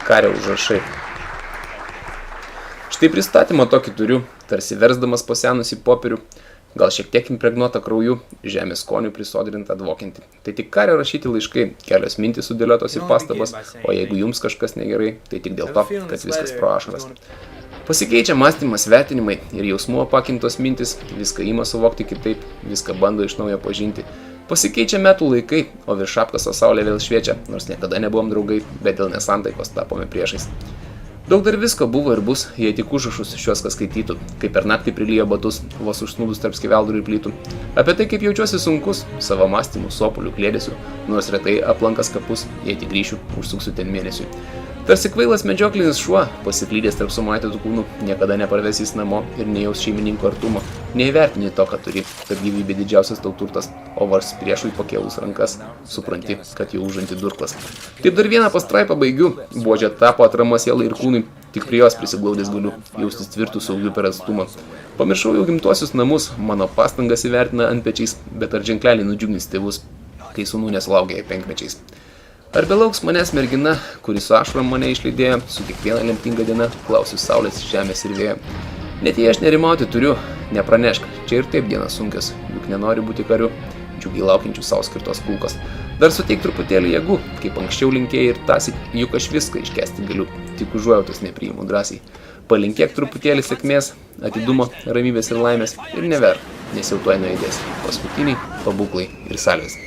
kario užrašai. Štai pristatymą tokį turiu, tarsi versdamas pasenusį popierių, gal šiek tiek impregnuota krauju, žemės skonių prisodrinta dvokianti. Tai tik kario rašyti laiškai, kelios mintys sudėliotos į pastabas, o jeigu jums kažkas negerai, tai tik dėl to, kad viskas pro ašaras. Pasikeičia mąstymas, vertinimai ir jausmų apakintos mintis, viską ima suvokti kitaip, viską bando iš naujo pažinti. Pasikeičia metų laikai, o virš apkaso saulė vėl šviečia, nors niekada nebuvom draugai, bet dėl nesantaikos tapome priešais. Daug dar visko buvo ir bus, jei tik užrašus šios kas skaitytų, kaip per naktį prilijo batus, vos užsnūdus tarp skeveldrų ir plytų. Apie tai, kaip jaučiuosi sunkus, savo mąstymų, sopulių, klėdėsiu, nors retai aplankas kapus, jei tik grįšiu, užsuksiu ten mėnesiui. Tarsi kvailas medžioklinis šuo, pasiklydęs tarp sumatytų kūnų, niekada neparvesys namo ir nejaus šeimininko artumo, neįvertini to, ką turi, kad gyvybė didžiausias tau turtas, o vars priešui pakėlus rankas, supranti, kad jau užanti durklas. Taip dar vieną pastraipą baigiu, buodžia tapo atrama sielai ir kūnui, tik prie jos prisiglaudęs galiu, jaustis tvirtų saugių per atstumą. Pamiršau jau gimtuosius namus, mano pastangas įvertina ant pečiais, bet ar ženkleliai nudžiugnis tėvus, kai sūnų nesulaukia penkmečiais. Ar belauks manęs mergina, kuri su ašarom mane išlydėjo, su kiekviena lemtinga diena klausiu saulės, žemės ir vėjo. Net jei aš nerimauti turiu, nepranešk, čia ir taip dienas sunkios, juk nenori būti kariu, džiugiai laukiančių savo skirtos kulkos. Dar suteik truputėlį jėgų, kaip anksčiau linkėjai ir tąsyk, juk aš viską iškesti galiu, tik užuojautos nepriimu drąsiai. Palinkėk truputėlį sėkmės, atidumo, ramybės ir laimės ir neverk, nes jau tuoj nueidės paskutiniai pabūklai ir salvės.